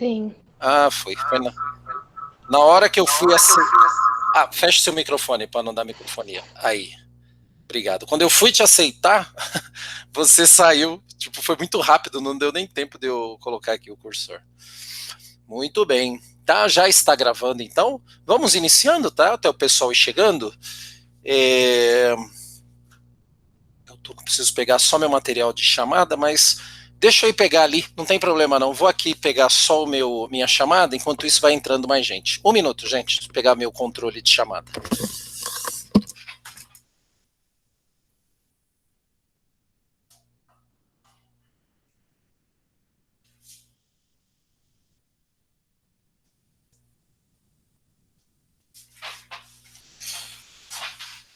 Sim. Ah, foi na hora que eu fui aceitar. Ah, fecha seu microfone para não dar microfonia. Aí, obrigado. Quando eu fui te aceitar, você saiu, tipo, foi muito rápido, não deu nem tempo de eu colocar aqui o cursor. Muito bem. Tá, já está gravando então? Vamos iniciando, tá? Até o pessoal ir chegando. Preciso pegar só meu material de chamada, mas deixa eu ir pegar ali, não tem problema não. Vou aqui pegar só minha chamada, enquanto isso vai entrando mais gente. Um minuto, gente, deixa eu pegar meu controle de chamada.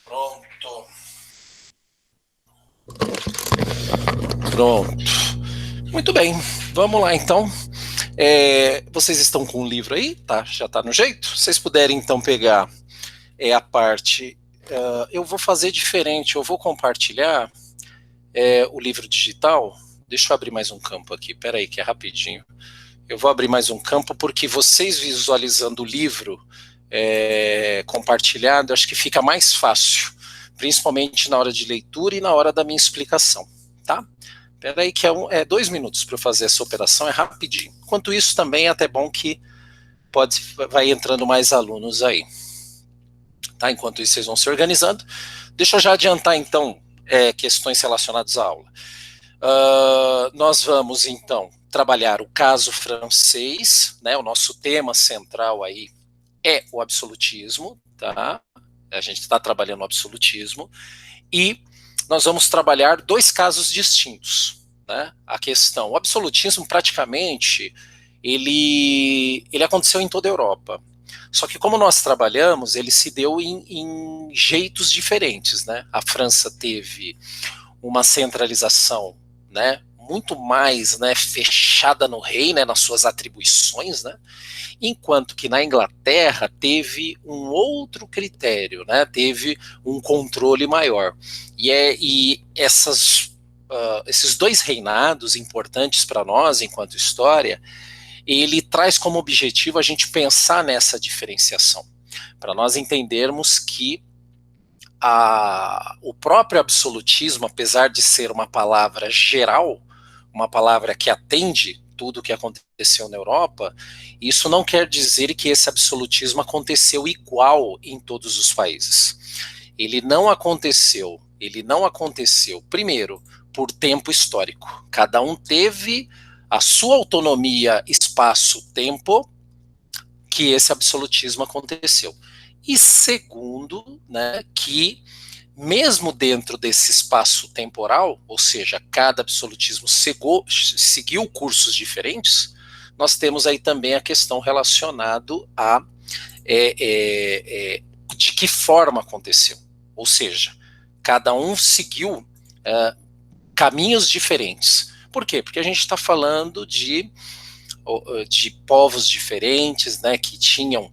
Pronto. Pronto. Muito bem, vamos lá então. Vocês estão com o livro aí? Tá, já está no jeito? Se vocês puderem então pegar a parte... eu vou fazer diferente, eu vou compartilhar o livro digital. Deixa eu abrir mais um campo aqui, peraí que é rapidinho. Eu vou abrir mais um campo porque vocês visualizando o livro compartilhado, acho que fica mais fácil, principalmente na hora de leitura e na hora da minha explicação, tá? Espera aí que é 2 minutos para eu fazer essa operação, é rapidinho. Enquanto isso também é até bom que vai entrando mais alunos aí. Tá? Enquanto isso vocês vão se organizando. Deixa eu já adiantar então questões relacionadas à aula. Nós vamos então trabalhar o caso francês, né? O nosso tema central aí é o absolutismo, tá? A gente está trabalhando o absolutismo e nós vamos trabalhar 2 casos distintos, né? A questão, o absolutismo praticamente ele aconteceu em toda a Europa. Só que como nós trabalhamos, ele se deu em jeitos diferentes, né? A França teve uma centralização, né, muito mais, né, fechada no rei, né, nas suas atribuições, né, enquanto que na Inglaterra teve um outro critério, né, teve um controle maior. E esses 2 reinados importantes para nós enquanto história, ele traz como objetivo a gente pensar nessa diferenciação, para nós entendermos que o próprio absolutismo, apesar de ser uma palavra geral, uma palavra que atende tudo o que aconteceu na Europa, isso não quer dizer que esse absolutismo aconteceu igual em todos os países. Ele não aconteceu, primeiro, por tempo histórico. Cada um teve a sua autonomia, espaço, tempo, que esse absolutismo aconteceu. E segundo, né, que mesmo dentro desse espaço temporal, ou seja, cada absolutismo seguiu cursos diferentes, nós temos aí também a questão relacionada a de que forma aconteceu. Ou seja, cada um seguiu caminhos diferentes. Por quê? Porque a gente está falando de povos diferentes, né, que tinham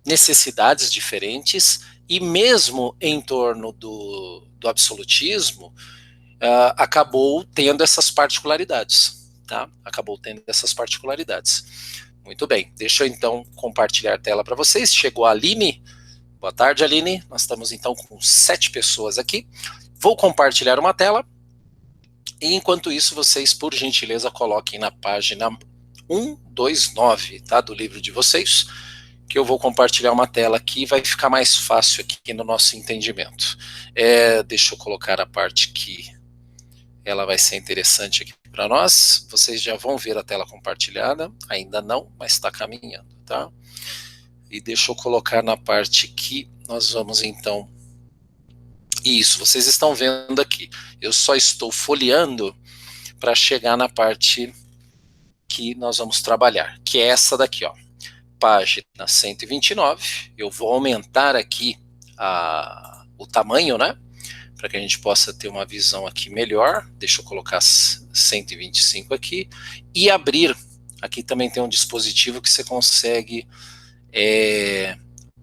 necessidades diferentes, e mesmo em torno do absolutismo, acabou tendo essas particularidades, tá? Acabou tendo essas particularidades. Muito bem, deixa eu então compartilhar a tela para vocês. Chegou a Aline. Boa tarde, Aline. Nós estamos então com 7 pessoas aqui. Vou compartilhar uma tela. E enquanto isso, vocês, por gentileza, coloquem na página 129, tá, do livro de vocês, que eu vou compartilhar uma tela aqui, vai ficar mais fácil aqui no nosso entendimento. Deixa eu colocar a parte que ela vai ser interessante aqui para nós. Vocês já vão ver a tela compartilhada, ainda não, mas está caminhando, tá? E deixa eu colocar na parte que nós vamos então... Isso, vocês estão vendo aqui. Eu só estou folheando para chegar na parte que nós vamos trabalhar, que é essa daqui, ó. Página 129, eu vou aumentar aqui o tamanho, né, para que a gente possa ter uma visão aqui melhor. Deixa eu colocar 125 aqui, e abrir, aqui também tem um dispositivo que você consegue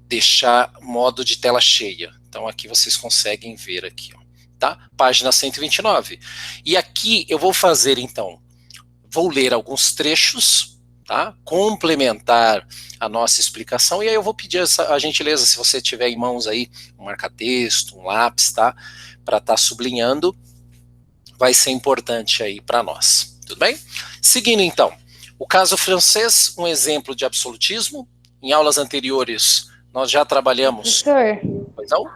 deixar modo de tela cheia, então aqui vocês conseguem ver aqui, ó, tá? Página 129, e aqui eu vou fazer então vou ler alguns trechos, tá? Complementar a nossa explicação, e aí eu vou pedir a gentileza, se você tiver em mãos aí um marca-texto, um lápis, tá? Para estar sublinhando, vai ser importante aí para nós, tudo bem? Seguindo então, o caso francês, um exemplo de absolutismo. Em aulas anteriores, nós já trabalhamos... Professor, Pois não?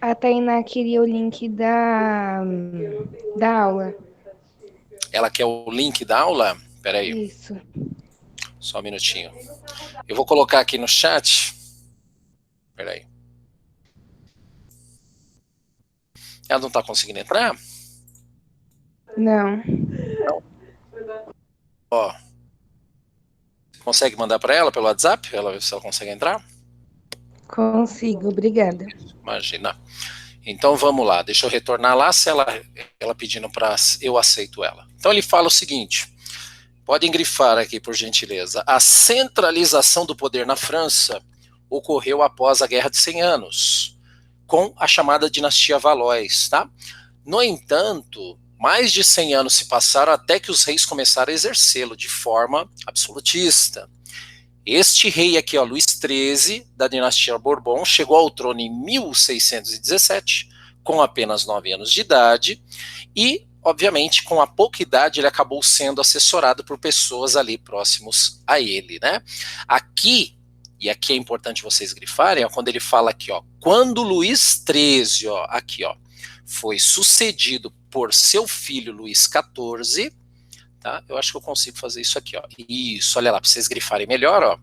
a Tainá queria o link da aula. Ela quer o link da aula? Peraí, Isso. só um minutinho. Eu vou colocar aqui no chat. Peraí. Ela não está conseguindo entrar? Não. Não. Ó, consegue mandar para ela pelo WhatsApp? Ela ver se ela consegue entrar? Consigo, obrigada. Imagina. Então vamos lá, deixa eu retornar lá, se ela pedindo para eu aceito ela. Então ele fala o seguinte, podem grifar aqui por gentileza, a centralização do poder na França ocorreu após a Guerra de 100 Anos, com a chamada dinastia Valois, tá? No entanto, mais de 100 anos se passaram até que os reis começaram a exercê-lo de forma absolutista. Este rei aqui, ó, Luís XIII, da dinastia Bourbon, chegou ao trono em 1617, com apenas 9 anos de idade, e, obviamente, com a pouca idade, ele acabou sendo assessorado por pessoas ali próximos a ele, né? Aqui, e aqui é importante vocês grifarem, ó, quando ele fala aqui, ó, quando Luís XIII, ó, aqui, ó, foi sucedido por seu filho Luís XIV, tá? Eu acho que eu consigo fazer isso aqui, ó. Isso, olha lá, para vocês grifarem melhor, ó.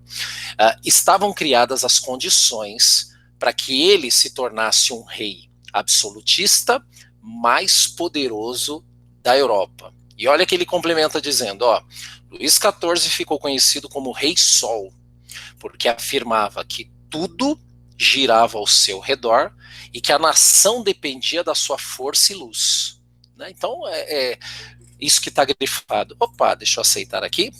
Estavam criadas as condições para que ele se tornasse um rei absolutista mais poderoso da Europa. E olha que ele complementa dizendo, ó, Luís XIV ficou conhecido como Rei Sol, porque afirmava que tudo girava ao seu redor e que a nação dependia da sua força e luz. Né? Então, isso que está grifado. Opa, deixa eu aceitar aqui.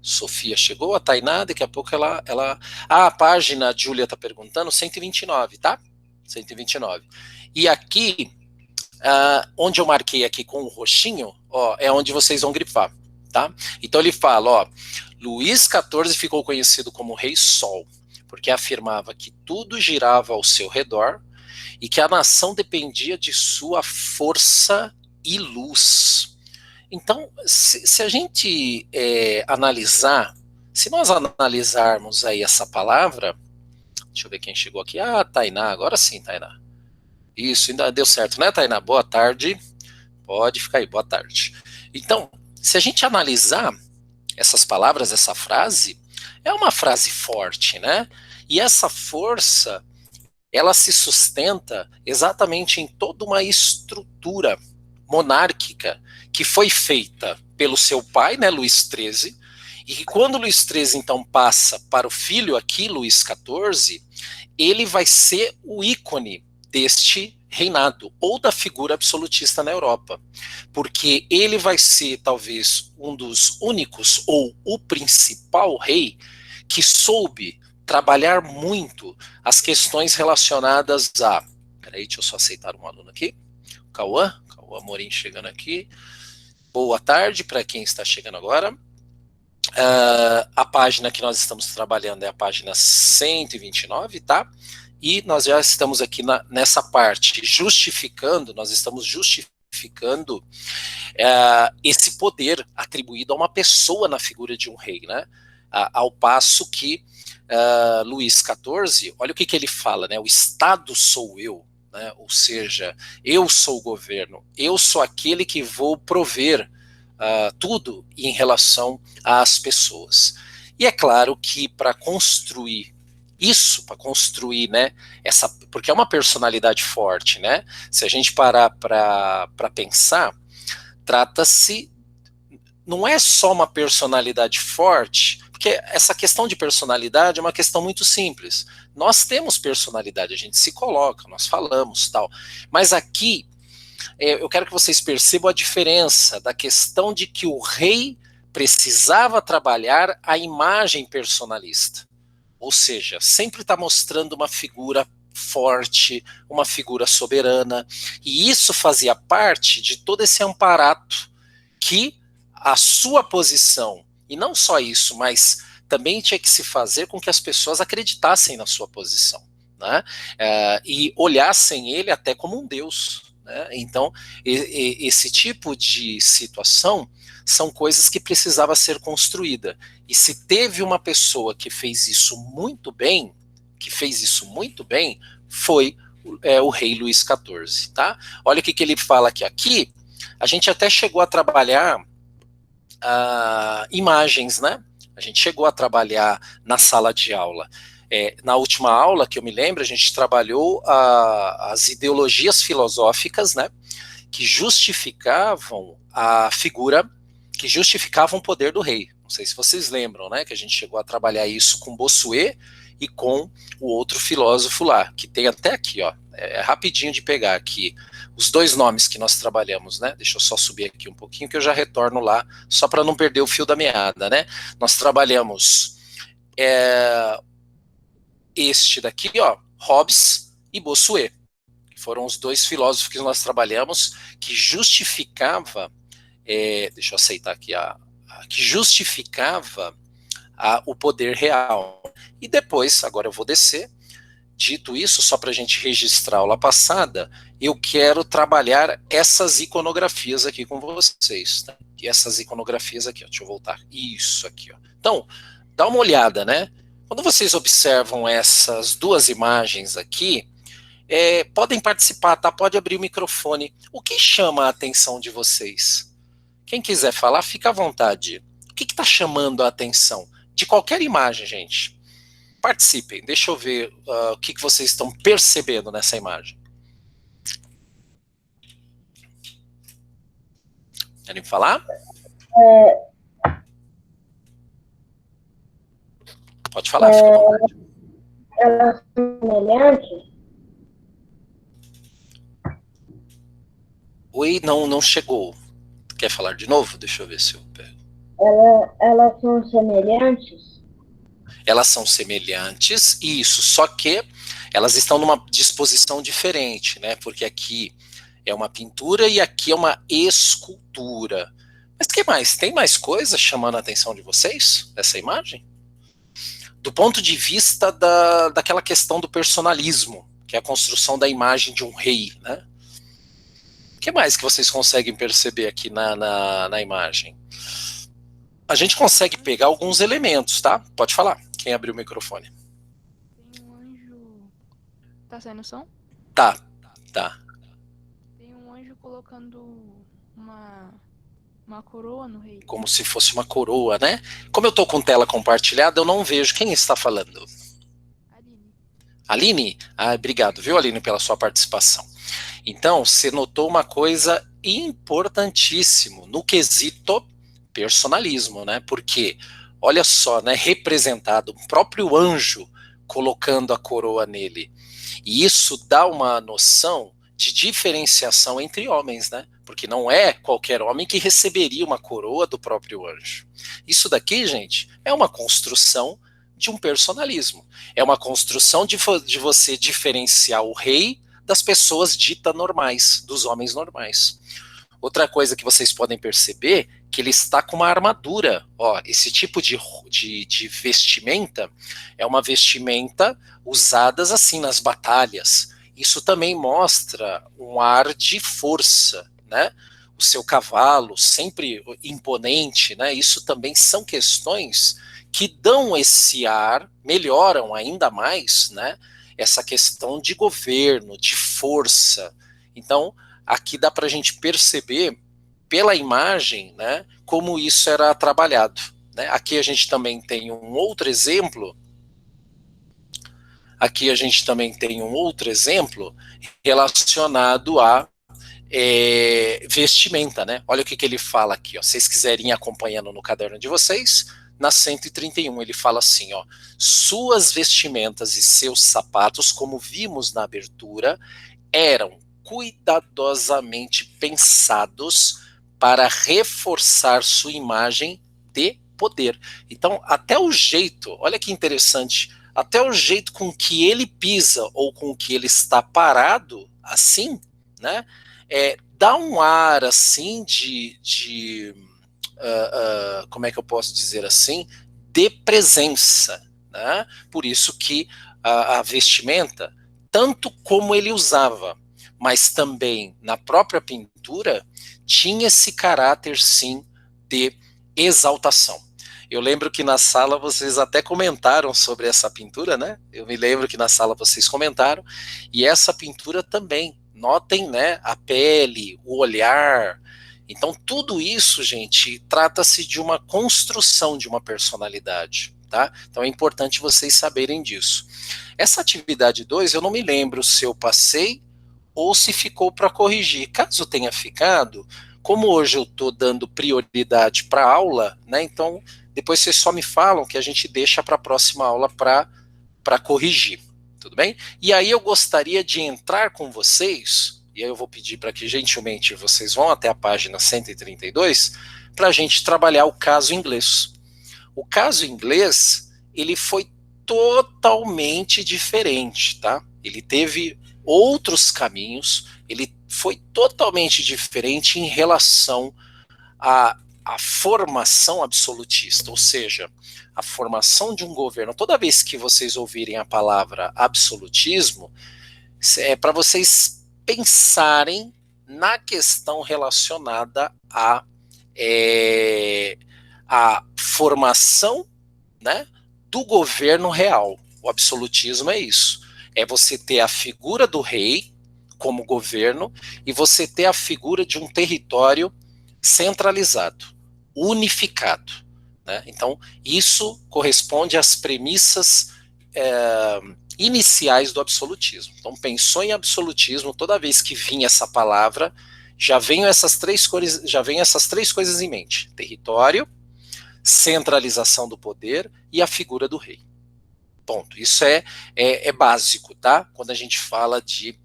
Sofia chegou, a Tainá, daqui a pouco ela... a página, a Júlia está perguntando, 129, tá? 129. E aqui, onde eu marquei aqui com o roxinho, ó, é onde vocês vão grifar, tá? Então ele fala, ó, Luís XIV ficou conhecido como Rei Sol, porque afirmava que tudo girava ao seu redor e que a nação dependia de sua força e luz. Então, se a gente analisar, se nós analisarmos aí essa palavra, deixa eu ver quem chegou aqui, Tainá, agora sim, Tainá. Isso, ainda deu certo, né, Tainá? Boa tarde, pode ficar aí, boa tarde. Então, se a gente analisar essas palavras, essa frase, é uma frase forte, né? E essa força, ela se sustenta exatamente em toda uma estrutura monárquica que foi feita pelo seu pai, né, Luís XIII, e que quando Luís XIII então passa para o filho aqui, Luís XIV, ele vai ser o ícone deste reinado, ou da figura absolutista na Europa, porque ele vai ser talvez um dos únicos, ou o principal rei, que soube trabalhar muito as questões relacionadas a... Peraí, deixa eu só aceitar um aluno aqui. Cauã Amorim chegando aqui. Boa tarde para quem está chegando agora. A página que nós estamos trabalhando é a página 129, tá? E nós já estamos aqui nessa parte justificando, nós estamos justificando esse poder atribuído a uma pessoa na figura de um rei, né? Ao passo que Luís XIV, olha o que ele fala, né? O Estado sou eu, né? Ou seja, eu sou o governo, eu sou aquele que vou prover tudo em relação às pessoas. E é claro que para construir isso, para construir, né, porque é uma personalidade forte, né? Se a gente parar para pensar, trata-se, não é só uma personalidade forte, porque essa questão de personalidade é uma questão muito simples. Nós temos personalidade, a gente se coloca, nós falamos, tal. Mas aqui, eu quero que vocês percebam a diferença da questão de que o rei precisava trabalhar a imagem personalista. Ou seja, sempre está mostrando uma figura forte, uma figura soberana, e isso fazia parte de todo esse amparato que a sua posição. E não só isso, mas também tinha que se fazer com que as pessoas acreditassem na sua posição, né? E olhassem ele até como um deus, né? Então, esse tipo de situação são coisas que precisava ser construída. E se teve uma pessoa que fez isso muito bem, foi o rei Luís XIV, tá? Olha o que ele fala aqui. Aqui, a gente até chegou a trabalhar imagens, né? A gente chegou a trabalhar na sala de aula. Na última aula, que eu me lembro, a gente trabalhou as ideologias filosóficas, né? Que justificavam a figura, que justificavam o poder do rei. Não sei se vocês lembram, né? Que a gente chegou a trabalhar isso com Bossuet e com o outro filósofo lá, que tem até aqui, ó. É rapidinho de pegar aqui os dois nomes que nós trabalhamos, né? Deixa eu só subir aqui um pouquinho que eu já retorno lá, só para não perder o fio da meada, né? Nós trabalhamos este daqui, ó, Hobbes e Bossuet, que foram os dois filósofos que nós trabalhamos, que justificava, deixa eu aceitar aqui, que justificava o poder real. E depois, agora eu vou descer. Dito isso, só para a gente registrar a aula passada, eu quero trabalhar essas iconografias aqui com vocês. Tá? E essas iconografias aqui, ó, deixa eu voltar. Isso aqui. Ó. Então, dá uma olhada, né? Quando vocês observam essas duas imagens aqui, podem participar, tá? Pode abrir o microfone. O que chama a atenção de vocês? Quem quiser falar, fica à vontade. O que está chamando a atenção? De qualquer imagem, gente. Participem, deixa eu ver o que vocês estão percebendo nessa imagem. Querem falar? Pode falar, fica à vontade. Elas são semelhantes? Oi, não chegou. Quer falar de novo? Deixa eu ver se eu pego. Elas são semelhantes? Elas são semelhantes, isso, só que elas estão numa disposição diferente, né? Porque aqui é uma pintura e aqui é uma escultura. Mas o que mais? Tem mais coisa chamando a atenção de vocês dessa imagem? Do ponto de vista daquela questão do personalismo, que é a construção da imagem de um rei, né? O que mais que vocês conseguem perceber aqui na imagem? A gente consegue pegar alguns elementos, tá? Pode falar, quem abriu o microfone. Tem um anjo... Tá saindo som? Tá. Tem um anjo colocando uma coroa no rei. Como se fosse uma coroa, né? Como eu tô com tela compartilhada, eu não vejo quem está falando. Aline? Obrigado, viu, Aline, pela sua participação. Então, você notou uma coisa importantíssima no quesito personalismo, né? Porque, olha só, né? Representado o próprio anjo colocando a coroa nele. E isso dá uma noção de diferenciação entre homens, né? Porque não é qualquer homem que receberia uma coroa do próprio anjo. Isso daqui, gente, é uma construção de um personalismo. É uma construção de você diferenciar o rei das pessoas ditas normais, dos homens normais. Outra coisa que vocês podem perceber, que ele está com uma armadura. Ó, esse tipo de vestimenta é uma vestimenta usada assim nas batalhas. Isso também mostra um ar de força, né? O seu cavalo sempre imponente, né? Isso também são questões que dão esse ar, melhoram ainda mais, né? Essa questão de governo, de força. Então, aqui dá para a gente perceber pela imagem, né, como isso era trabalhado. Né? Aqui a gente também tem um outro exemplo. Aqui a gente também tem um outro exemplo relacionado a vestimenta, né? Olha o que ele fala aqui, ó. Se vocês quiserem ir acompanhando no caderno de vocês, na 131 ele fala assim, ó: suas vestimentas e seus sapatos, como vimos na abertura, eram cuidadosamente pensados para reforçar sua imagem de poder. Então, até o jeito, olha que interessante, até o jeito com que ele pisa ou com que ele está parado, assim, né, dá um ar assim de como é que eu posso dizer assim, de presença, né? Por isso que a vestimenta, tanto como ele usava, mas também na própria pintura, tinha esse caráter, sim, de exaltação. Eu lembro que na sala vocês até comentaram sobre essa pintura, né? Eu me lembro que na sala vocês comentaram, e essa pintura também, notem, né, a pele, o olhar. Então tudo isso, gente, trata-se de uma construção de uma personalidade, tá? Então é importante vocês saberem disso. Essa atividade 2, eu não me lembro se eu passei ou se ficou para corrigir. Caso tenha ficado, como hoje eu estou dando prioridade para a aula, né? Então depois vocês só me falam que a gente deixa para a próxima aula para corrigir, tudo bem? E aí eu gostaria de entrar com vocês, e aí eu vou pedir para que gentilmente vocês vão até a página 132, para a gente trabalhar o caso inglês. O caso inglês, ele foi totalmente diferente, tá? Ele teve outros caminhos, ele foi totalmente diferente em relação a formação absolutista, ou seja, a formação de um governo. Toda vez que vocês ouvirem a palavra absolutismo, é para vocês pensarem na questão relacionada a formação, né, do governo real. O absolutismo é isso. É você ter a figura do rei como governo e você ter a figura de um território centralizado, unificado, né? Então, isso corresponde às premissas iniciais do absolutismo. Então, pensou em absolutismo, toda vez que vinha essa palavra, já vem essas três coisas em mente: território, centralização do poder e a figura do rei. Ponto. Isso é básico, tá? Quando a gente fala de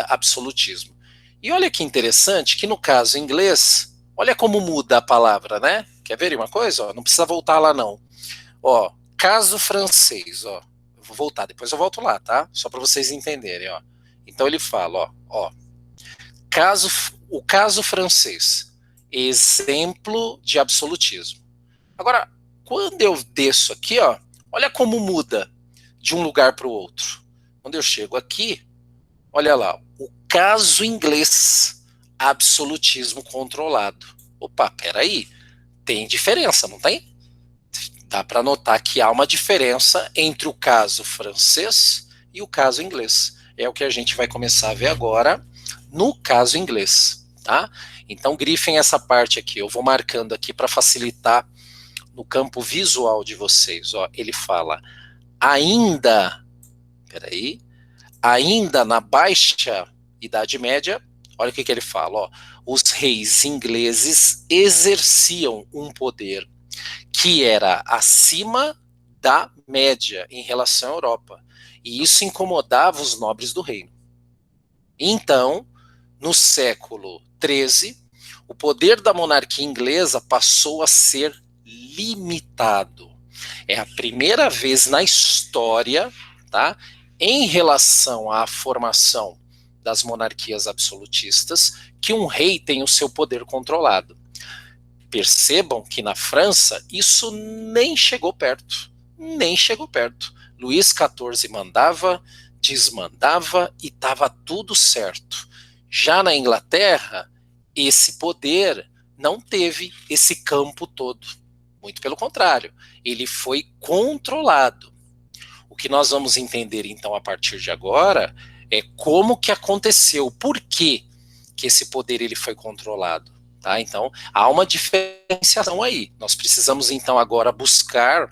absolutismo. E olha que interessante que no caso inglês, olha como muda a palavra, né? Quer ver uma coisa? Ó, não precisa voltar lá não. Ó, caso francês, ó. Eu vou voltar, depois eu volto lá, tá? Só para vocês entenderem, ó. Então ele fala, ó, o caso francês, exemplo de absolutismo. Agora, quando eu desço aqui, ó, olha como muda de um lugar para o outro. Quando eu chego aqui, olha lá, o caso inglês, absolutismo controlado. Opa, peraí, tem diferença, não tem? Dá para notar que há uma diferença entre o caso francês e o caso inglês. É o que a gente vai começar a ver agora no caso inglês, tá? Então grifem essa parte aqui, eu vou marcando aqui para facilitar no campo visual de vocês. Ó, ele fala, ainda na Baixa Idade Média, olha o que ele fala, ó, os reis ingleses exerciam um poder que era acima da média em relação à Europa, e isso incomodava os nobres do reino. Então, no século XIII, o poder da monarquia inglesa passou a ser limitado. É a primeira vez na história, tá, em relação à formação das monarquias absolutistas, que um rei tem o seu poder controlado. Percebam que na França isso nem chegou perto. Nem chegou perto. Luís XIV mandava, desmandava e estava tudo certo. Já na Inglaterra, esse poder não teve esse campo todo. Muito pelo contrário, ele foi controlado. O que nós vamos entender então a partir de agora é como que aconteceu, por que esse poder ele foi controlado. Tá? Então, há uma diferenciação aí. Nós precisamos, então, agora buscar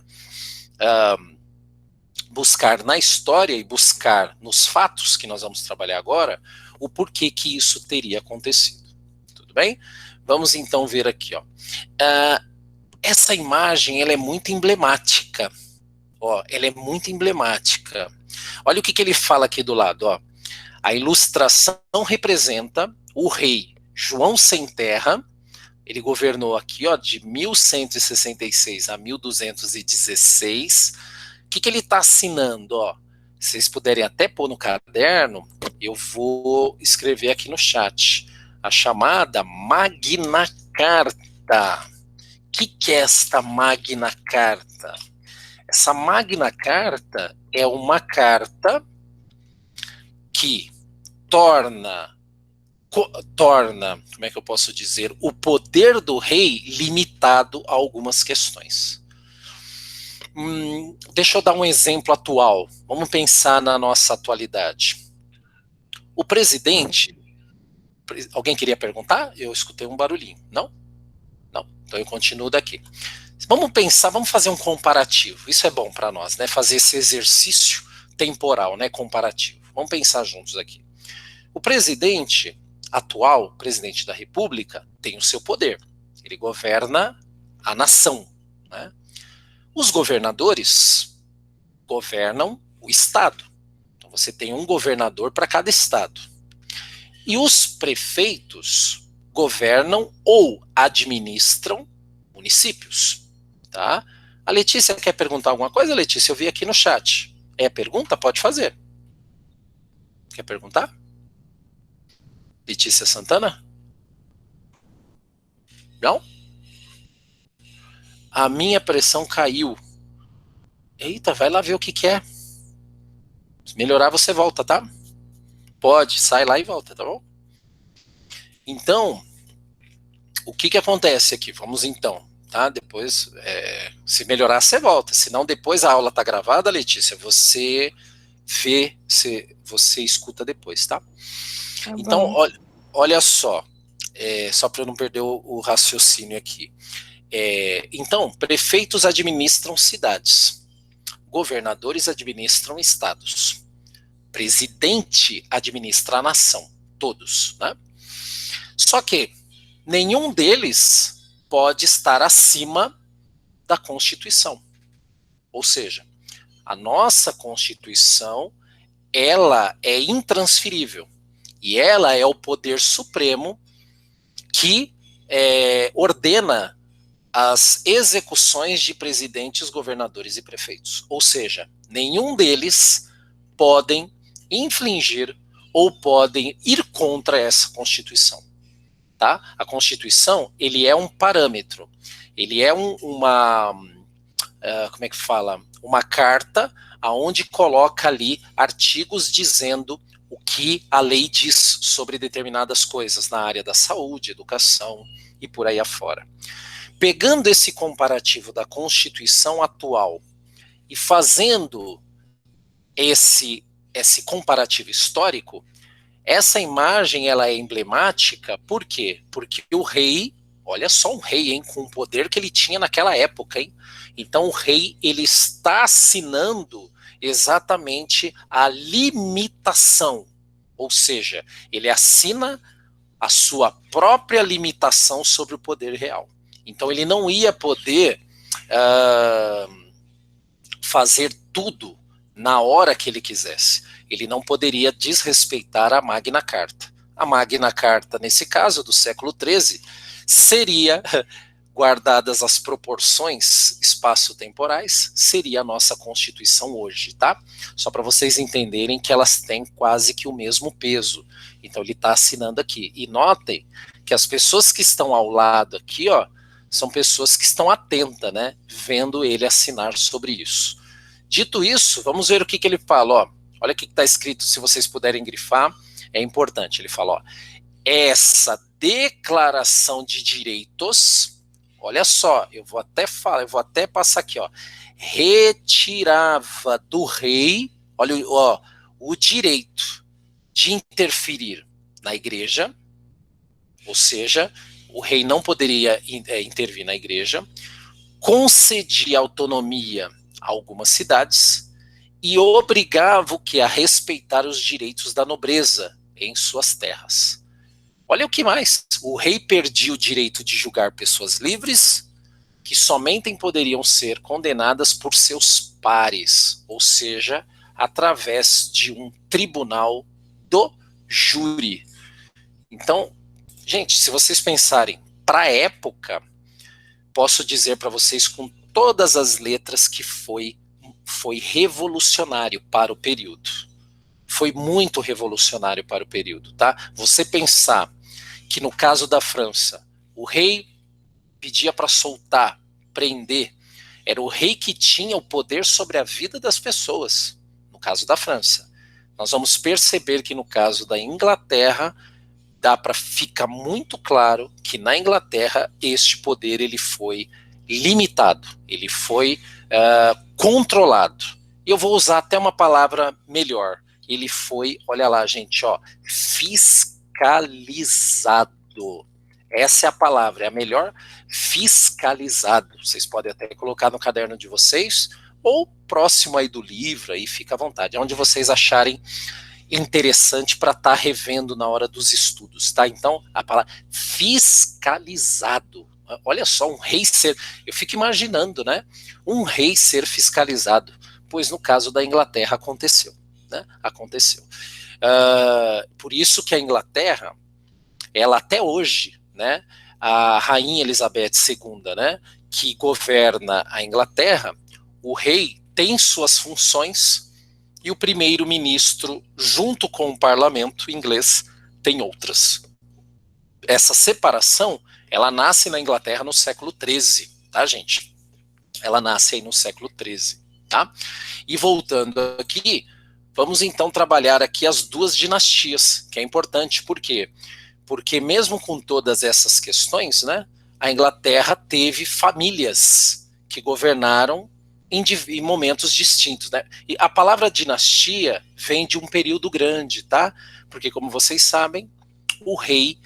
na história e buscar nos fatos que nós vamos trabalhar agora o porquê que isso teria acontecido. Tudo bem? Vamos, então, ver aqui. Ó. Essa imagem ela é muito emblemática. Ó, ela é muito emblemática. Olha o que ele fala aqui do lado. Ó. A ilustração representa o rei João Sem Terra. Ele governou aqui, ó, de 1166 a 1216. O que ele está assinando? Ó? Se vocês puderem até pôr no caderno, eu vou escrever aqui no chat. A chamada Magna Carta. que é esta Magna Carta? Essa Magna Carta é uma carta que torna, como é que eu posso dizer, o poder do rei limitado a algumas questões. Deixa eu dar um exemplo atual. Vamos pensar na nossa atualidade. O presidente... Alguém queria perguntar? Eu escutei um barulhinho. Não? Não. Então eu continuo daqui. Vamos pensar, vamos fazer um comparativo. Isso é bom para nós, né? Fazer esse exercício temporal, né? Comparativo. Vamos pensar juntos aqui. O presidente atual, presidente da República, tem o seu poder. Ele governa a nação, né? Os governadores governam o estado. Então você tem um governador para cada estado. E os prefeitos governam ou administram municípios, tá? A Letícia quer perguntar alguma coisa, Letícia? Eu vi aqui no chat. É pergunta? Pode fazer. Quer perguntar? Letícia Santana? Não? A minha pressão caiu. Eita, vai lá ver o que é. Se melhorar, você volta, tá? Pode, sai lá e volta, tá bom? Então, o que acontece aqui? Vamos então, tá? Depois, se melhorar, você volta. Senão, depois a aula tá gravada, Letícia, você vê, você escuta depois, tá? Então, olha só, só para eu não perder o raciocínio aqui. Então, prefeitos administram cidades, governadores administram estados, presidente administra a nação, todos, né? Só que nenhum deles pode estar acima da Constituição. Ou seja, a nossa Constituição, ela é intransferível. E ela é o poder supremo que ordena as execuções de presidentes, governadores e prefeitos. Ou seja, nenhum deles podem infligir ou podem ir contra essa Constituição. Tá? A Constituição, ele é um parâmetro, ele é como é que fala? Uma carta aonde coloca ali artigos dizendo o que a lei diz sobre determinadas coisas na área da saúde, educação e por aí afora. Pegando esse comparativo da Constituição atual e fazendo esse comparativo histórico, essa imagem ela é emblemática, por quê? Porque o rei, olha só um rei, hein, com o poder que ele tinha naquela época, hein? Então o rei, ele está assinando exatamente a limitação, ou seja, ele assina a sua própria limitação sobre o poder real. Então ele não ia poder fazer tudo na hora que ele quisesse. Ele não poderia desrespeitar a Magna Carta. A Magna Carta, nesse caso, do século XIII, seria, guardadas as proporções espaço-temporais, seria a nossa Constituição hoje, tá? Só para vocês entenderem que elas têm quase que o mesmo peso. Então ele está assinando aqui. E notem que as pessoas que estão ao lado aqui, ó, são pessoas que estão atentas, né? Vendo ele assinar sobre isso. Dito isso, vamos ver o que ele fala, ó. Olha o que está escrito, se vocês puderem grifar, é importante. Ele fala, ó, essa declaração de direitos, olha só, eu vou até passar aqui, ó, retirava do rei, olha, ó, o direito de interferir na igreja, ou seja, o rei não poderia intervir na igreja, concedia autonomia a algumas cidades, e obrigava o que? A respeitar os direitos da nobreza em suas terras. Olha o que mais. O rei perdia o direito de julgar pessoas livres, que somente poderiam ser condenadas por seus pares, ou seja, através de um tribunal do júri. Então, gente, se vocês pensarem para a época, posso dizer para vocês com todas as letras que foi revolucionário para o período. Foi muito revolucionário para o período, tá? Você pensar que no caso da França, o rei pedia para soltar, prender. Era o rei que tinha o poder sobre a vida das pessoas, no caso da França. Nós vamos perceber que no caso da Inglaterra, dá para ficar muito claro que na Inglaterra este poder ele foi limitado, ele foi controlado. E eu vou usar até uma palavra melhor. Ele foi, olha lá, gente, ó, fiscalizado. Essa é a palavra, é a melhor, fiscalizado. Vocês podem até colocar no caderno de vocês, ou próximo aí do livro, aí fica à vontade, onde vocês acharem interessante para estar revendo na hora dos estudos, tá? Então, a palavra fiscalizado. Olha só, um rei ser, eu fico imaginando, né? Um rei ser fiscalizado, pois no caso da Inglaterra aconteceu, né? Aconteceu. Por isso que a Inglaterra, ela até hoje, né? A rainha Elizabeth II, né? Que governa a Inglaterra, o rei tem suas funções e o primeiro-ministro, junto com o parlamento inglês, tem outras. Essa separação, ela nasce na Inglaterra no século XIII, tá, gente? Ela nasce aí no século XIII, tá? E voltando aqui, vamos então trabalhar aqui as duas dinastias, que é importante, por quê? Porque mesmo com todas essas questões, né, a Inglaterra teve famílias que governaram em momentos distintos, né? E a palavra dinastia vem de um período grande, tá? Porque, como vocês sabem, o rei,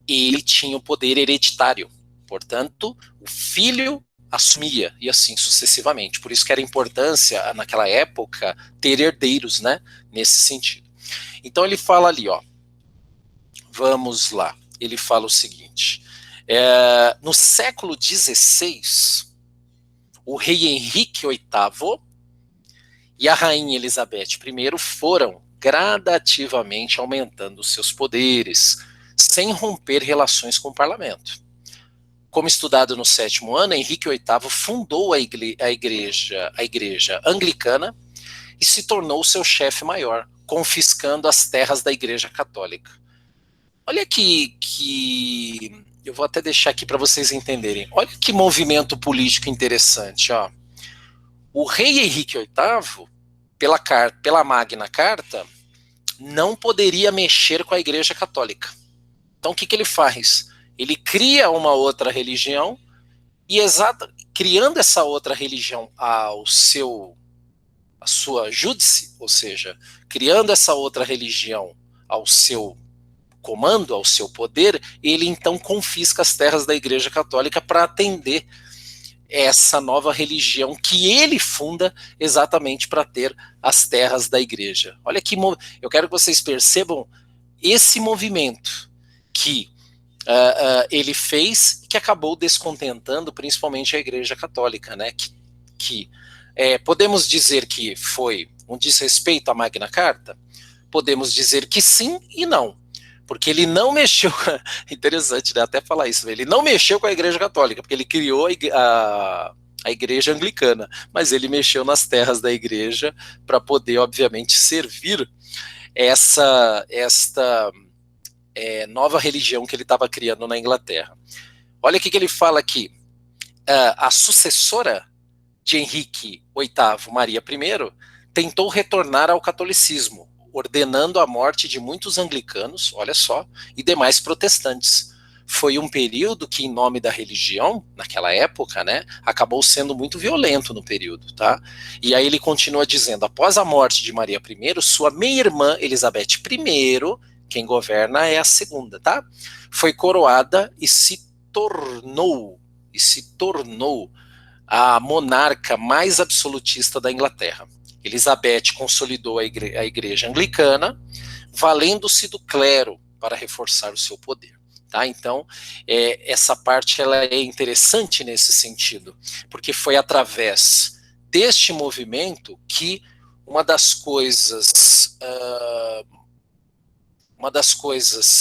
ele tinha o poder hereditário. Portanto, o filho assumia, e assim sucessivamente. Por isso que era importância, naquela época, ter herdeiros, né? Nesse sentido. Então, ele fala ali, ó. Vamos lá. Ele fala o seguinte. No século XVI, o rei Henrique VIII e a rainha Elizabeth I foram gradativamente aumentando seus poderes, sem romper relações com o parlamento. Como estudado no 7º ano, Henrique VIII fundou a igreja anglicana e se tornou seu chefe maior, confiscando as terras da igreja católica. Olha que eu vou até deixar aqui para vocês entenderem. Olha que movimento político interessante, ó. O rei Henrique VIII, pela Magna Carta, não poderia mexer com a Igreja Católica. Então o que ele faz? Ele cria uma outra religião e criando essa outra religião a sua júdice, ou seja, criando essa outra religião ao seu comando, ao seu poder, ele então confisca as terras da Igreja Católica para atender essa nova religião que ele funda exatamente para ter as terras da igreja. Olha que eu quero que vocês percebam esse movimento que ele fez e que acabou descontentando principalmente a Igreja Católica, né? Que podemos dizer que foi um desrespeito à Magna Carta? Podemos dizer que sim e não. Porque ele não mexeu, interessante, né, até falar isso, ele não mexeu com a Igreja Católica, porque ele criou a Igreja Anglicana, mas ele mexeu nas terras da Igreja para poder, obviamente, servir esta nova religião que ele estava criando na Inglaterra. Olha o que ele fala aqui, a sucessora de Henrique VIII, Maria I, tentou retornar ao catolicismo, ordenando a morte de muitos anglicanos, olha só, e demais protestantes. Foi um período que, em nome da religião, naquela época, né, acabou sendo muito violento no período, tá? E aí ele continua dizendo, após a morte de Maria I, sua meia-irmã Elizabeth I, quem governa é a segunda, tá? Foi coroada e se tornou a monarca mais absolutista da Inglaterra. Elizabeth consolidou a igreja anglicana, valendo-se do clero para reforçar o seu poder. Tá? Então, essa parte ela é interessante nesse sentido, porque foi através deste movimento que uma das coisas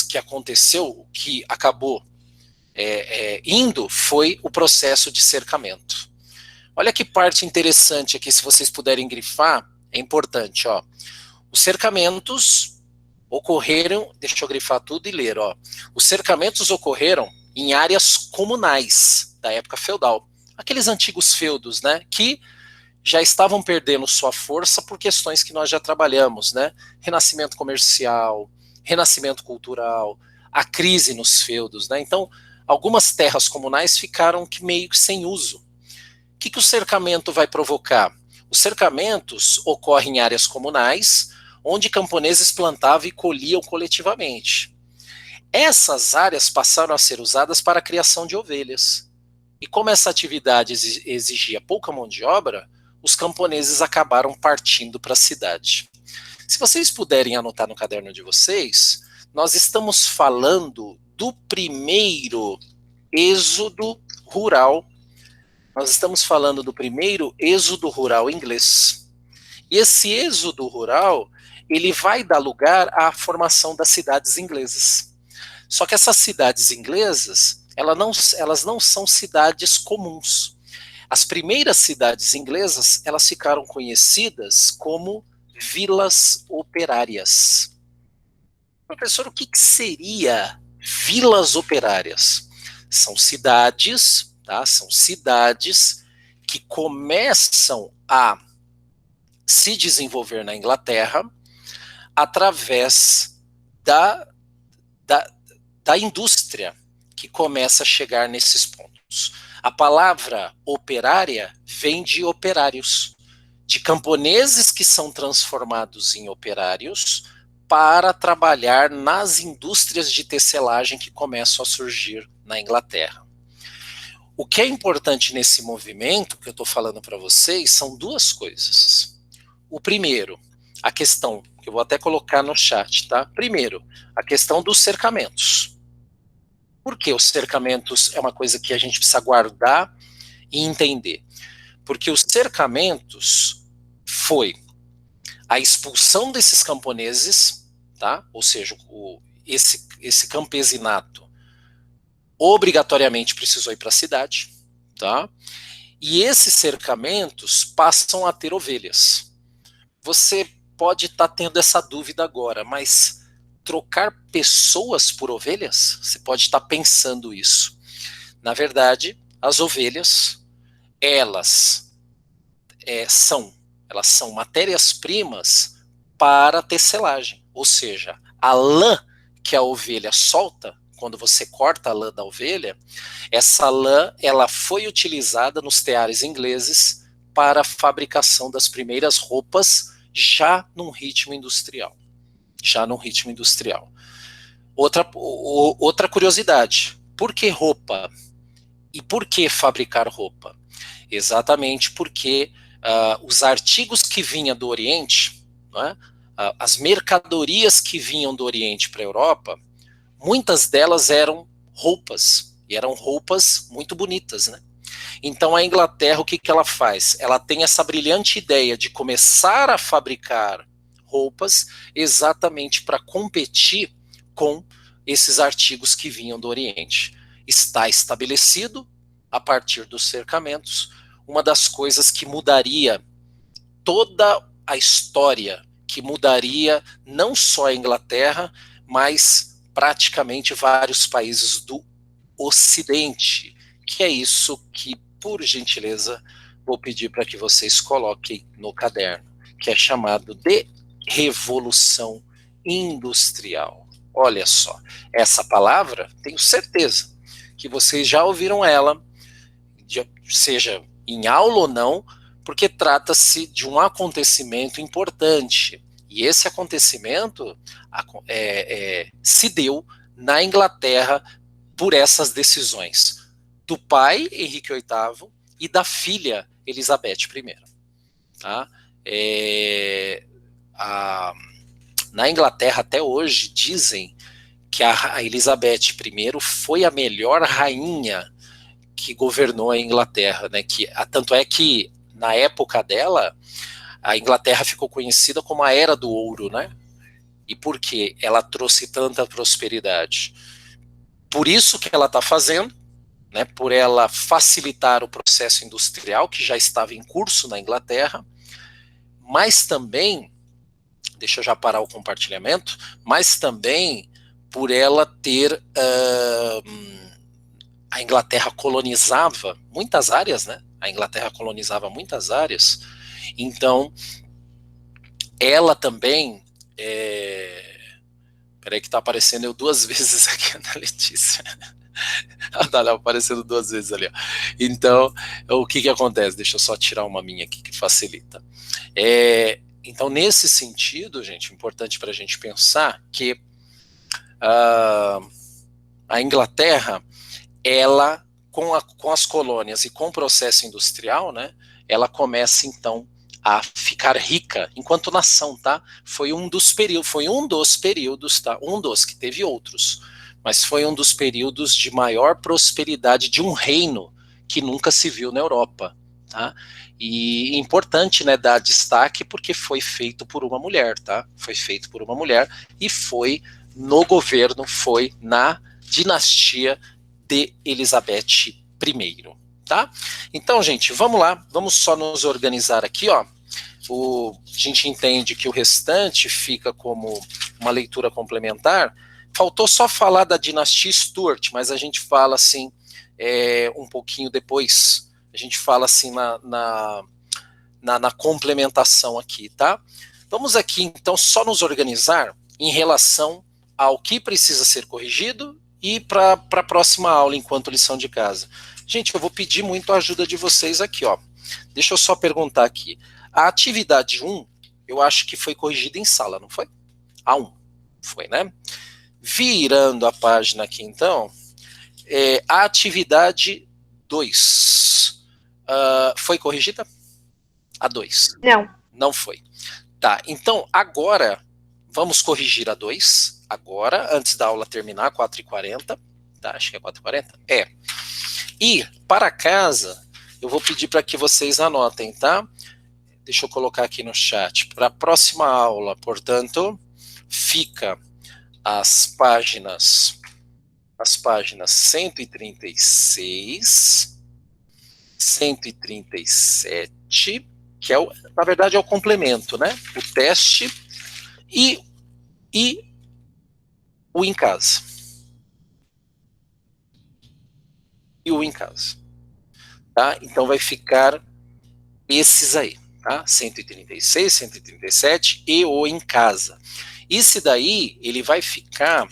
que aconteceu, que acabou indo, foi o processo de cercamento. Olha que parte interessante aqui, se vocês puderem grifar, é importante, ó. Os cercamentos ocorreram, deixa eu grifar tudo e ler, ó. Os cercamentos ocorreram em áreas comunais, da época feudal. Aqueles antigos feudos, né, que já estavam perdendo sua força por questões que nós já trabalhamos, né? Renascimento comercial, renascimento cultural, a crise nos feudos, né? Então, algumas terras comunais ficaram meio que sem uso. O que o cercamento vai provocar? Os cercamentos ocorrem em áreas comunais, onde camponeses plantavam e colhiam coletivamente. Essas áreas passaram a ser usadas para a criação de ovelhas. E como essa atividade exigia pouca mão de obra, os camponeses acabaram partindo para a cidade. Se vocês puderem anotar no caderno de vocês, nós estamos falando do primeiro êxodo rural. Nós estamos falando do primeiro êxodo rural inglês. E esse êxodo rural, ele vai dar lugar à formação das cidades inglesas. Só que essas cidades inglesas, elas não são cidades comuns. As primeiras cidades inglesas, elas ficaram conhecidas como vilas operárias. Professor, o que seria vilas operárias? São cidades, tá? São cidades que começam a se desenvolver na Inglaterra através da indústria que começa a chegar nesses pontos. A palavra operária vem de operários, de camponeses que são transformados em operários para trabalhar nas indústrias de tecelagem que começam a surgir na Inglaterra. O que é importante nesse movimento que eu estou falando para vocês são duas coisas. O primeiro, a questão, que eu vou até colocar no chat, tá? Primeiro, a questão dos cercamentos. Por que os cercamentos é uma coisa que a gente precisa guardar e entender? Porque os cercamentos foi a expulsão desses camponeses, tá? Ou seja, esse campesinato obrigatoriamente precisou ir para a cidade, tá? E esses cercamentos passam a ter ovelhas. Você pode estar tendo essa dúvida agora, mas trocar pessoas por ovelhas? Você pode estar pensando isso. Na verdade, as ovelhas, elas são matérias-primas para tecelagem. Ou seja, a lã que a ovelha solta, quando você corta a lã da ovelha, essa lã ela foi utilizada nos teares ingleses para a fabricação das primeiras roupas já num ritmo industrial. Outra curiosidade, por que roupa? E por que fabricar roupa? Exatamente porque os artigos que vinham do Oriente, né, as mercadorias que vinham do Oriente para a Europa, muitas delas eram roupas, e eram roupas muito bonitas, né? Então a Inglaterra, o que ela faz? Ela tem essa brilhante ideia de começar a fabricar roupas exatamente para competir com esses artigos que vinham do Oriente. Está estabelecido, a partir dos cercamentos, uma das coisas que mudaria toda a história, que mudaria não só a Inglaterra, mas praticamente vários países do Ocidente, que é isso que, por gentileza, vou pedir para que vocês coloquem no caderno, que é chamado de Revolução Industrial. Olha só, essa palavra, tenho certeza que vocês já ouviram ela, seja em aula ou não, porque trata-se de um acontecimento importante. E esse acontecimento se deu na Inglaterra por essas decisões do pai, Henrique VIII, e da filha, Elizabeth I. Tá? Na Inglaterra, até hoje, dizem que a Elizabeth I foi a melhor rainha que governou a Inglaterra, né? Tanto é que, na época dela, a Inglaterra ficou conhecida como a Era do Ouro, né? E por quê? Ela trouxe tanta prosperidade. Por isso que ela está fazendo, né? Por ela facilitar o processo industrial que já estava em curso na Inglaterra, mas também, deixa eu já parar o compartilhamento, mas também por ela ter a Inglaterra colonizava muitas áreas, né? A Inglaterra colonizava muitas áreas, então ela também... Peraí que tá aparecendo eu 2 vezes aqui na Letícia. Tá aparecendo 2 vezes ali, ó. Então, o que acontece? Deixa eu só tirar uma minha aqui que facilita. Então, nesse sentido, gente, importante para a gente pensar que a Inglaterra, ela, com as colônias e com o processo industrial, né, ela começa, então, a ficar rica enquanto nação, tá? Foi um dos períodos, tá? Um dos, que teve outros, mas foi um dos períodos de maior prosperidade de um reino que nunca se viu na Europa, tá? E importante, né, dar destaque porque foi feito por uma mulher, tá? Foi feito por uma mulher e foi no governo, foi na dinastia de Elizabeth I, tá? Então, gente, vamos lá, vamos só nos organizar aqui, ó. A gente entende que o restante fica como uma leitura complementar. Faltou só falar da dinastia Stuart, mas a gente fala assim um pouquinho depois. A gente fala assim na complementação aqui, tá? Vamos aqui então só nos organizar em relação ao que precisa ser corrigido e para a próxima aula enquanto lição de casa. Gente, eu vou pedir muito a ajuda de vocês aqui, ó. Deixa eu só perguntar aqui. A atividade 1, eu acho que foi corrigida em sala, não foi? A 1, foi, né? Virando a página aqui, então, a atividade 2, foi corrigida? A 2? Não. Não foi. Tá, então agora, vamos corrigir a 2, agora, antes da aula terminar, 4h40, tá? Acho que é 4h40? E, para casa, eu vou pedir para que vocês anotem, tá? Deixa eu colocar aqui no chat. Para a próxima aula, portanto, fica as páginas 136, 137, que na verdade é o complemento, né? O teste e o em casa. E o em casa. Tá? Então vai ficar esses aí. Tá? 136, 137 e o em casa. Esse daí, ele vai ficar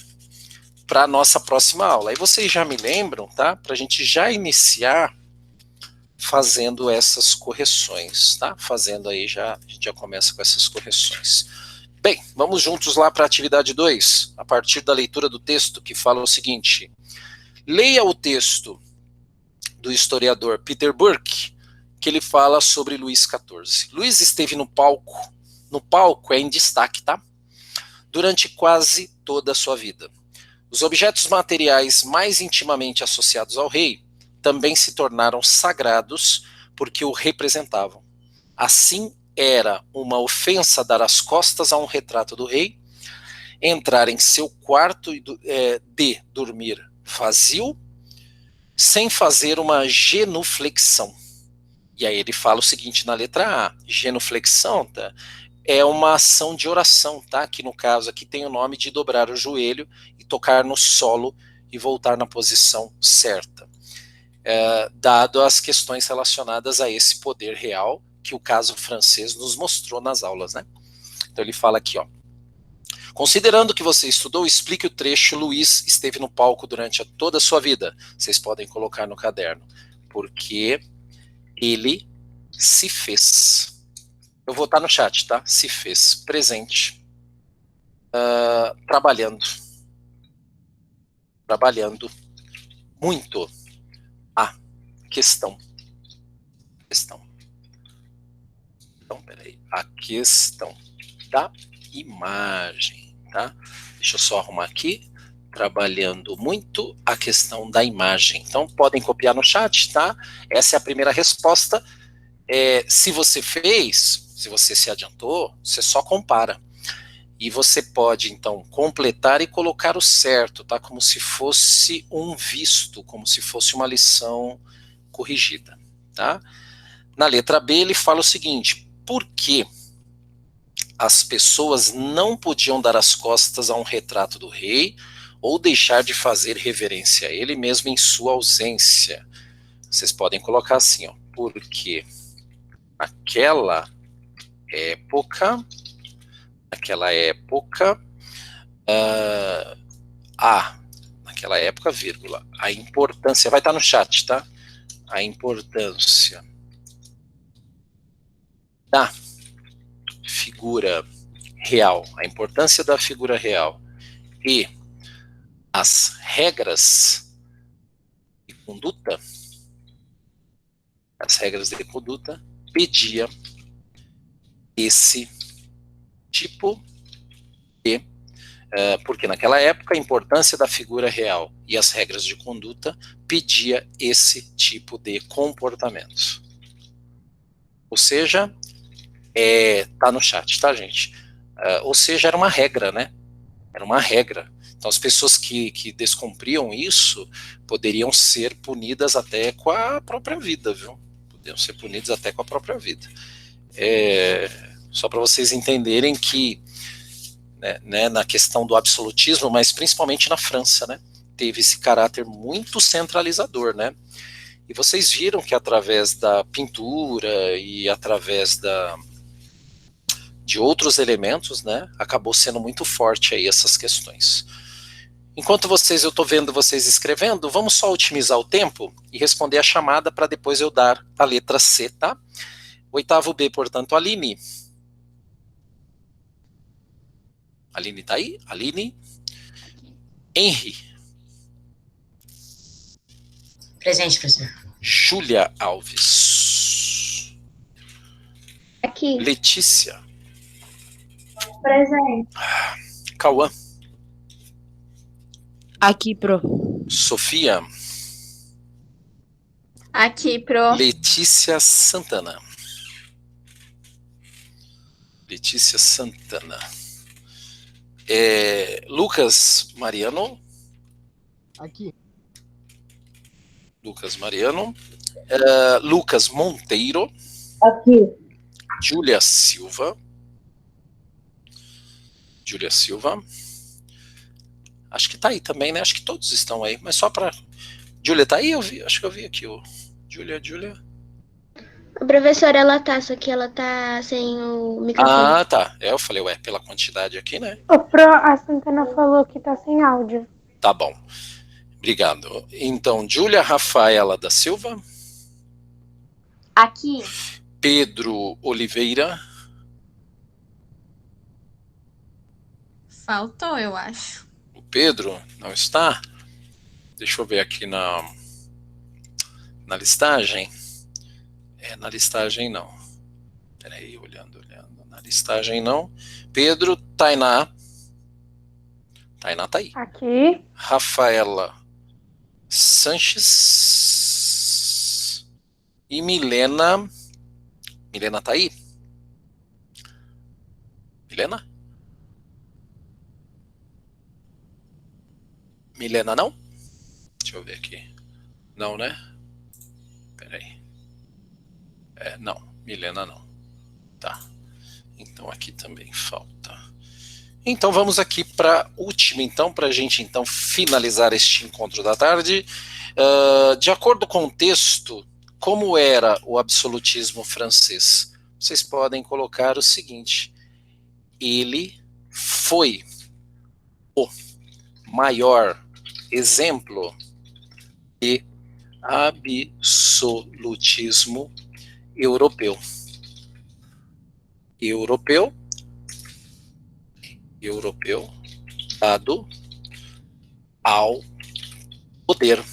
para a nossa próxima aula. Aí vocês já me lembram, tá? Para a gente já iniciar fazendo essas correções, tá? Fazendo aí a gente já começa com essas correções. Bem, vamos juntos lá para a atividade 2, a partir da leitura do texto que fala o seguinte: leia o texto do historiador Peter Burke, que ele fala sobre Luís XIV. Luís esteve no palco é em destaque, tá? Durante quase toda a sua vida. Os objetos materiais mais intimamente associados ao rei também se tornaram sagrados porque o representavam. Assim, era uma ofensa dar as costas a um retrato do rei, entrar em seu quarto de dormir vazio, sem fazer uma genuflexão. E aí ele fala o seguinte na letra A: genuflexão, tá? É uma ação de oração, tá? Que no caso aqui tem o nome de dobrar o joelho e tocar no solo e voltar na posição certa. Dado as questões relacionadas a esse poder real que o caso francês nos mostrou nas aulas, né? Então ele fala aqui, ó: considerando que você estudou, explique o trecho Luís esteve no palco durante toda a sua vida. Vocês podem colocar no caderno. Porque ele se fez. Eu vou estar no chat, tá? Se fez presente. Trabalhando muito a questão. Então, peraí. A questão da imagem, tá? Deixa eu só arrumar aqui. Trabalhando muito a questão da imagem. Então, podem copiar no chat, tá? Essa é a primeira resposta. Se você fez, se você se adiantou, você só compara. E você pode, então, completar e colocar o certo, tá? Como se fosse um visto, como se fosse uma lição corrigida, tá? Na letra B, ele fala o seguinte: por que as pessoas não podiam dar as costas a um retrato do rei ou deixar de fazer reverência a ele mesmo em sua ausência. Vocês podem colocar assim, ó, porque naquela época, naquela época, vírgula, a importância, vai estar no chat, tá? A importância da figura real, a importância da figura real e as regras de conduta, pedia esse tipo de, porque naquela época a importância da figura real e as regras de conduta pedia esse tipo de comportamento. Ou seja, tá no chat, tá, gente? Ou seja, era uma regra, né? Era uma regra. Então as pessoas que descumpriam isso poderiam ser punidas até com a própria vida, viu? Poderiam ser punidas até com a própria vida. Só para vocês entenderem que, né, na questão do absolutismo, mas principalmente na França, né, teve esse caráter muito centralizador, né? E vocês viram que através da pintura e através de outros elementos, né, acabou sendo muito forte aí essas questões. Enquanto eu estou vendo vocês escrevendo, vamos só otimizar o tempo e responder a chamada para depois eu dar a letra C, tá? Oitavo B, portanto, Aline. Aline tá aí? Aline. Henry. Presente, professor. Júlia Alves. Aqui. Letícia. Presente. Cauã. Aqui, pro. Sofia. Aqui, pro. Letícia Santana. Letícia Santana. Lucas Mariano. Aqui. Lucas Mariano. Lucas Monteiro. Aqui. Júlia Silva. Júlia Silva. Acho que tá aí também, né? Acho que todos estão aí, mas só para... Júlia tá aí? Acho que eu vi aqui o... Júlia. A professora, ela tá, só que ela tá sem o microfone. Ah, tá. Eu falei, pela quantidade aqui, né? A Santana falou que tá sem áudio. Tá bom. Obrigado. Então, Júlia Rafaela da Silva. Aqui. Pedro Oliveira. Faltou, eu acho. O Pedro não está? Deixa eu ver aqui na listagem. Na listagem não. Peraí, olhando. Na listagem não. Pedro, Tainá. Tainá tá aí. Aqui. Rafaela Sanches. E Milena. Milena tá aí? Milena? Milena não? Deixa eu ver aqui. Não, né? Peraí. Não, Milena não. Tá. Então aqui também falta. Então vamos aqui para a última, então, para a gente então finalizar este encontro da tarde. De acordo com o texto, como era o absolutismo francês? Vocês podem colocar o seguinte: ele foi o maior exemplo de absolutismo europeu. Europeu dado ao poder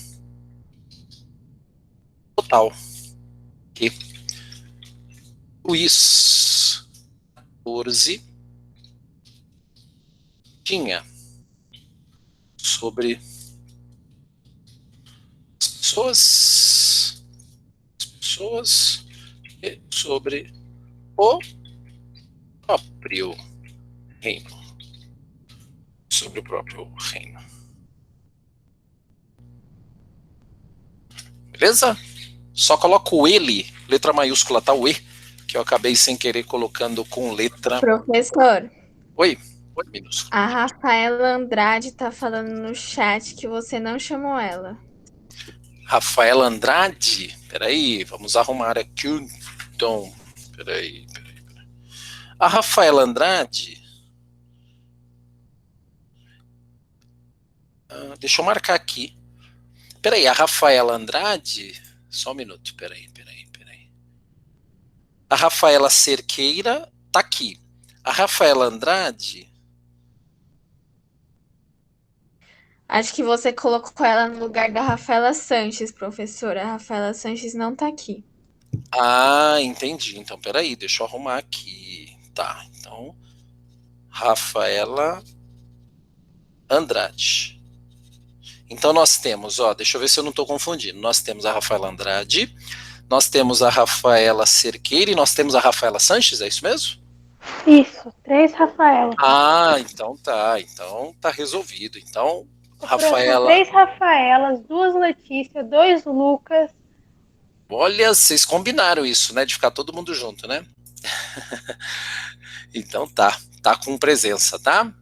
total que Luís XIV tinha sobre as pessoas e sobre o próprio reino. Sobre o próprio reino. Beleza? Só coloca o ele, letra maiúscula, tá? O E, que eu acabei sem querer colocando com letra... Professor. Oi. Oi, minúsculo. A Rafaela Andrade tá falando no chat que você não chamou ela. Rafaela Andrade? Peraí, vamos arrumar aqui o tom. Peraí. A Rafaela Andrade... deixa eu marcar aqui. Peraí, a Rafaela Andrade... Só um minuto, peraí. A Rafaela Cerqueira tá aqui. A Rafaela Andrade... Acho que você colocou ela no lugar da Rafaela Sanches, professora. A Rafaela Sanches não tá aqui. Ah, entendi. Então, peraí, deixa eu arrumar aqui. Tá, então... Rafaela Andrade. Então nós temos, deixa eu ver se eu não estou confundindo. Nós temos a Rafaela Andrade, nós temos a Rafaela Cerqueira e nós temos a Rafaela Sanches, é isso mesmo? Isso, 3 Rafaela. Ah, então tá resolvido. Então, São Rafaela... 3 Rafaelas, 2 Letícia, 2 Lucas. Olha, vocês combinaram isso, né, de ficar todo mundo junto, né? Então tá com presença, tá?